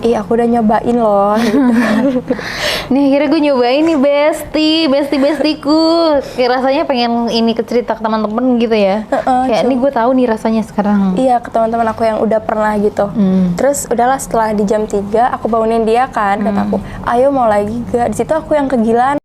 Ih, aku udah nyobain loh gitu. Nih akhirnya gue nyobain nih bestiku. Kayak rasanya pengen ini ke cerita ke teman-teman gitu ya. Kayak ini gue tahu nih rasanya sekarang. Iya, ke teman-teman aku yang udah pernah gitu. Terus udahlah setelah di jam 3 aku bangunin dia kan, kata aku, ayo mau lagi gak? Di situ aku yang kegilaan.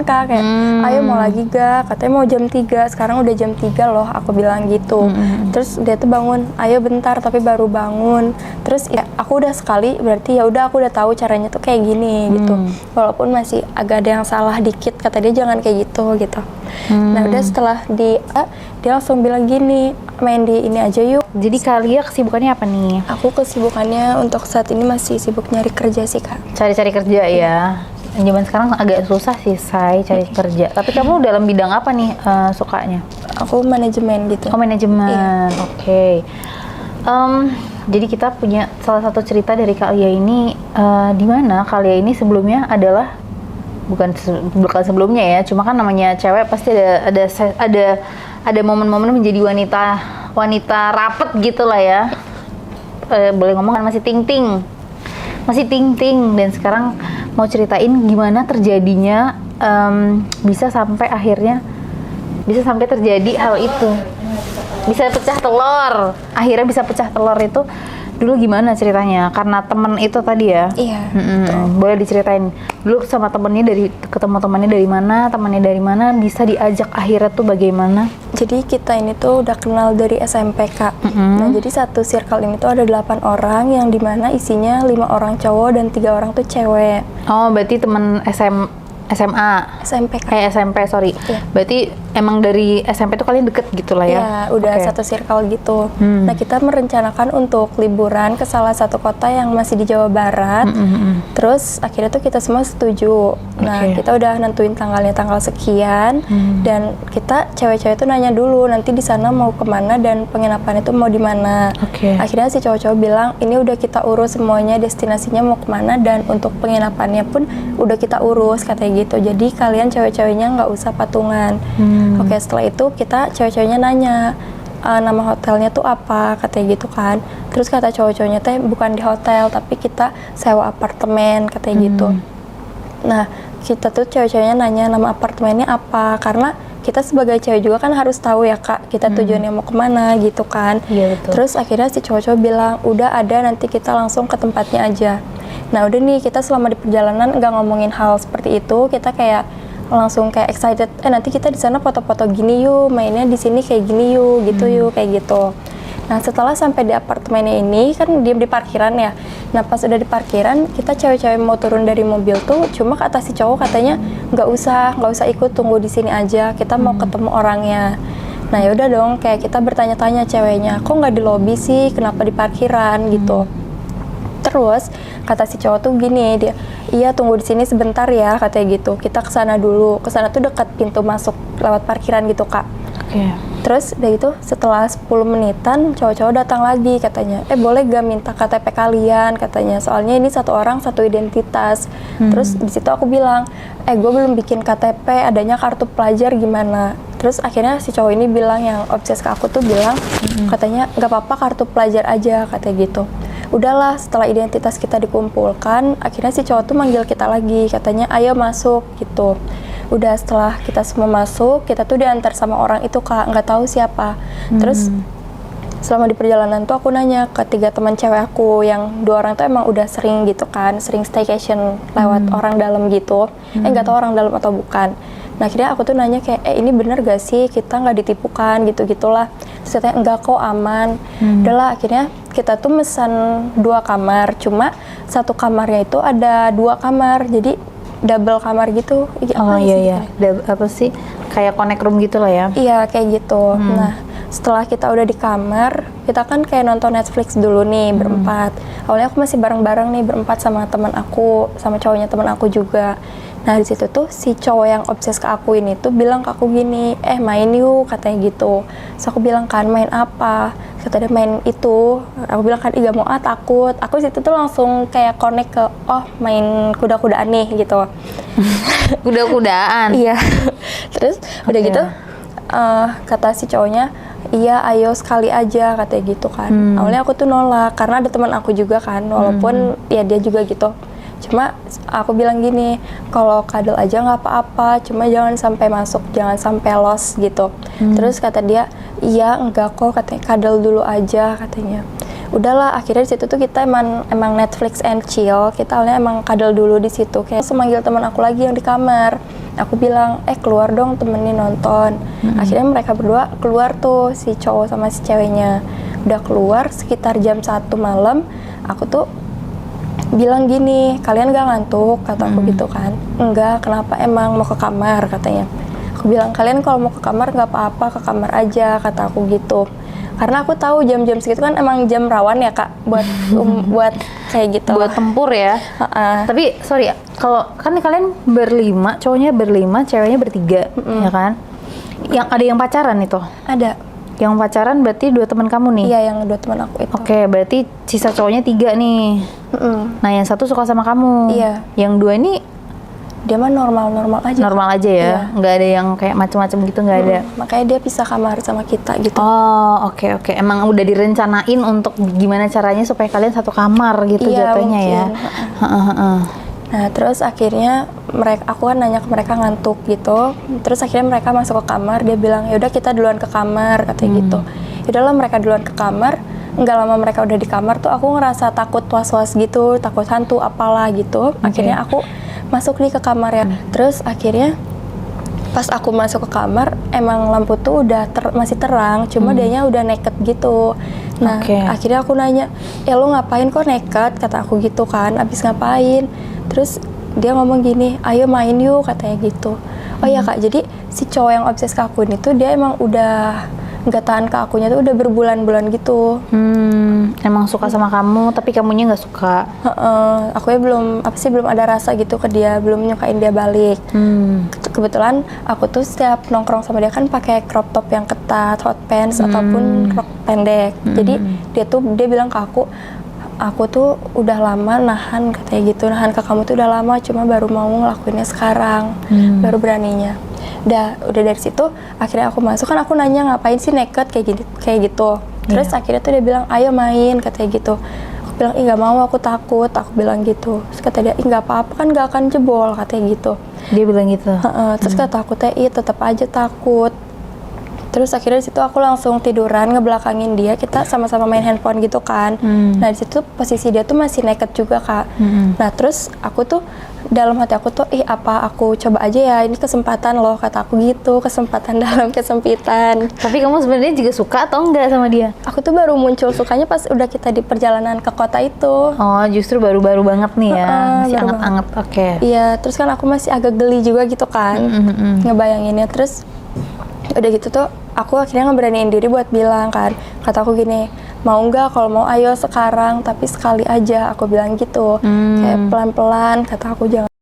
Kak, kayak ayo mau lagi gak? Katanya mau jam 3, sekarang udah jam 3 loh, aku bilang gitu. Terus dia tuh bangun, ayo bentar, tapi baru bangun. Terus ya aku udah sekali, berarti ya udah aku udah tahu caranya tuh kayak gini gitu. Walaupun masih agak ada yang salah dikit, kata dia jangan kayak gitu. Nah udah setelah dia langsung bilang gini, main di ini aja yuk. Jadi kalian kesibukannya apa nih? Aku kesibukannya untuk saat ini masih sibuk nyari kerja sih Kak. Cari-cari kerja ya. Zaman sekarang agak susah sih, Say, cari kerja. Tapi kamu dalam bidang apa nih sukanya? Aku manajemen gitu. Oh, manajemen. Iya. Oke. Jadi kita punya salah satu cerita dari Kak Lia ini, di mana Kak Lia ini sebelumnya adalah bukan sebelumnya ya, cuma kan namanya cewek pasti ada momen-momen menjadi wanita rapet gitu lah ya. Boleh ngomong kan masih ting-ting dan sekarang mau ceritain gimana terjadinya bisa sampai terjadi hal itu, bisa pecah telur. Akhirnya bisa pecah telur itu dulu gimana ceritanya? Karena temen itu tadi ya. Iya. Boleh diceritain dulu sama ketemu temannya dari mana, bisa diajak akhirnya tuh bagaimana? Jadi kita ini tuh udah kenal dari SMP Kak. Nah jadi satu circle ini tuh ada 8 orang yang dimana isinya 5 orang cowok dan 3 orang tuh cewek. Oh berarti temen SMA? SMP Kak. SMP, sorry. Iya. Berarti emang dari SMP tuh kalian deket gitu lah ya? Iya, udah satu circle gitu. Nah, kita merencanakan untuk liburan ke salah satu kota yang masih di Jawa Barat. Terus akhirnya tuh kita semua setuju. Nah, kita udah nentuin tanggal sekian. Dan kita cewek-cewek tuh nanya dulu nanti di sana mau kemana dan penginapan itu mau di mana. Akhirnya si cowok-cowok bilang ini udah kita urus semuanya, destinasinya mau kemana dan untuk penginapannya pun udah kita urus katanya gitu. Jadi kalian cewek-ceweknya nggak usah patungan. Oke, setelah itu kita cewek-ceweknya nanya nama hotelnya tuh apa, katanya gitu kan. Terus kata cowok-cowoknya teh bukan di hotel tapi kita sewa apartemen, katanya gitu. Nah, kita tuh cewek-ceweknya nanya nama apartemennya apa, karena kita sebagai cewek juga kan harus tahu ya Kak, kita tujuannya mau kemana gitu kan. Iya, betul. Terus akhirnya si cowok-cowok bilang udah ada, nanti kita langsung ke tempatnya aja. Nah udah nih, kita selama di perjalanan nggak ngomongin hal seperti itu, kita kayak langsung kayak excited, nanti kita di sana foto-foto gini yuk, mainnya di sini kayak gini yuk, gitu yuk, kayak gitu. Nah setelah sampai di apartemennya ini, kan dia di parkiran ya. Nah pas udah di parkiran, kita cewek-cewek mau turun dari mobil tuh, cuma kata si cowok katanya nggak usah ikut, tunggu di sini aja, kita mau ketemu orangnya. Nah yaudah dong, kayak kita bertanya-tanya ceweknya, kok nggak di lobi sih, kenapa di parkiran gitu. Terus kata si cowok tuh gini, dia, iya tunggu di sini sebentar ya, katanya gitu. Kita kesana dulu, kesana tuh dekat pintu masuk lewat parkiran gitu Kak. Terus udah gitu setelah 10 menitan cowok-cowok datang lagi katanya, boleh gak minta KTP kalian, katanya, soalnya ini satu orang satu identitas. Terus di situ aku bilang, gue belum bikin KTP, adanya kartu pelajar gimana. Terus akhirnya si cowok ini bilang, yang obses ke aku tuh bilang, katanya nggak apa-apa kartu pelajar aja, katanya gitu. Udahlah, setelah identitas kita dikumpulkan, akhirnya si cowok tuh manggil kita lagi, katanya ayo masuk gitu. Udah setelah kita semua masuk, kita tuh diantar sama orang itu Kak, nggak tahu siapa. Terus selama di perjalanan tuh aku nanya ke 3 teman cewek aku, yang 2 orang tuh emang udah sering gitu kan, sering staycation lewat orang dalam gitu. Nggak tahu orang dalam atau bukan. Nah akhirnya aku tuh nanya kayak, ini bener gak sih kita nggak ditipukan gitu-gitulah. Terus katanya enggak kok, aman. Udahlah akhirnya kita tuh mesan 2 kamar, cuma satu kamarnya itu ada 2 kamar, jadi double kamar gitu. Iya. Apa sih? Kayak connect room gitu lah ya? Iya, kayak gitu. Nah, setelah kita udah di kamar, kita kan kayak nonton Netflix dulu nih, berempat. Awalnya aku masih bareng-bareng nih, berempat sama teman aku, sama cowoknya teman aku juga. Nah, di situ tuh si cowok yang obses ke aku ini tuh bilang ke aku gini, main yuk, katanya gitu. Terus aku bilang kan, main apa? Kata dia main itu. Aku bilang kan, gak mau, takut. Aku di situ tuh langsung kayak connect ke, main kuda-kudaan nih gitu. Kuda-kudaan? Iya. Terus udah gitu, kata si cowoknya, iya ayo sekali aja katanya gitu kan. Awalnya aku tuh nolak karena ada teman aku juga kan, walaupun ya dia juga gitu. Cuma aku bilang gini, kalau kadal aja nggak apa-apa, cuma jangan sampai masuk, jangan sampai loss gitu. Terus kata dia, iya enggak kok, katanya kadal dulu aja katanya. Udahlah, akhirnya di situ tuh kita emang Netflix and chill. Kita awalnya emang kadal dulu di situ. Kayak semanggil teman aku lagi yang di kamar. Aku bilang, keluar dong temenin nonton. Akhirnya mereka berdua keluar tuh, si cowok sama si ceweknya. Udah keluar sekitar jam 1 malam, aku tuh bilang gini, kalian gak ngantuk? Kata aku gitu kan. Enggak, kenapa emang mau ke kamar katanya. Aku bilang, kalian kalau mau ke kamar gak apa-apa, ke kamar aja, kata aku gitu. Karena aku tahu jam-jam segitu kan emang jam rawan ya kak, buat kayak gitu. Buat tempur ya. Tapi sorry ya, kalau kan kalian berlima, cowoknya berlima, ceweknya bertiga, ya kan? Yang ada yang pacaran itu? Ada. Yang pacaran berarti 2 teman kamu nih? Iya, yang 2 teman aku itu. Oke, berarti sisa cowoknya 3 nih. Nah, yang 1 suka sama kamu. Iya. Yang 2 ini Dia mah normal-normal aja. normal aja ya? Iya. Nggak ada yang kayak macem-macem gitu, nggak ada? Makanya dia pisah kamar sama kita gitu. Oh, oke. Emang udah direncanain untuk gimana caranya supaya kalian satu kamar gitu Iya, jatuhnya ya? mungkin. Nah, terus akhirnya aku kan nanya ke mereka ngantuk gitu. Terus akhirnya mereka masuk ke kamar, dia bilang, "Ya udah kita duluan ke kamar," katanya gitu. Yaudahlah mereka duluan ke kamar. Nggak lama mereka udah di kamar tuh aku ngerasa takut was-was gitu, takut hantu apalah gitu. Akhirnya aku masuk nih ke kamar ya. Terus akhirnya pas aku masuk ke kamar, emang lampu tuh udah masih terang, cuma dianya udah naked gitu. Nah, akhirnya aku nanya, lo ngapain kok naked? Kata aku gitu kan, abis ngapain? Terus dia ngomong gini, ayo main yuk, katanya gitu. Oh iya kak, jadi si cowok yang obses ke aku ini tuh dia emang udah nggak tahan ke akunya tuh udah berbulan-bulan gitu. Emang suka sama kamu, tapi kamunya nggak suka. Aku ya belum ada rasa gitu ke dia, belum nyukain dia balik. Kebetulan aku tuh setiap nongkrong sama dia kan pakai crop top yang ketat, hot pants ataupun rok pendek. Jadi dia bilang ke aku tuh udah lama nahan katanya gitu, nahan ke kamu tuh udah lama, cuma baru mau ngelakuinnya sekarang, baru beraninya. Udah dari situ akhirnya aku masuk, kan aku nanya ngapain sih naked kayak gitu. Terus akhirnya tuh dia bilang ayo main katanya gitu. Aku bilang nggak mau, aku takut, aku bilang gitu. Terus kata dia nggak apa-apa kan nggak akan jebol katanya gitu. Dia bilang gitu. Terus kata aku tetap aja takut. Terus akhirnya di situ aku langsung tiduran ngebelakangin dia, kita sama-sama main handphone gitu kan. Nah di situ posisi dia tuh masih naked juga kak. Nah terus aku tuh dalam hati aku tuh apa aku coba aja ya, ini kesempatan loh kata aku gitu, kesempatan dalam kesempitan. Tapi kamu sebenarnya juga suka atau enggak sama dia? Aku tuh baru muncul sukanya pas udah kita di perjalanan ke kota itu. Oh justru baru-baru banget nih ya, masih anget-anget. Oke. Iya, terus kan aku masih agak geli juga gitu kan, ngebayanginnya. Terus udah gitu tuh aku akhirnya ngeberaniin diri buat bilang kan, kata aku gini, mau nggak, kalau mau ayo sekarang, tapi sekali aja, aku bilang gitu. Kayak pelan-pelan, kata aku jangan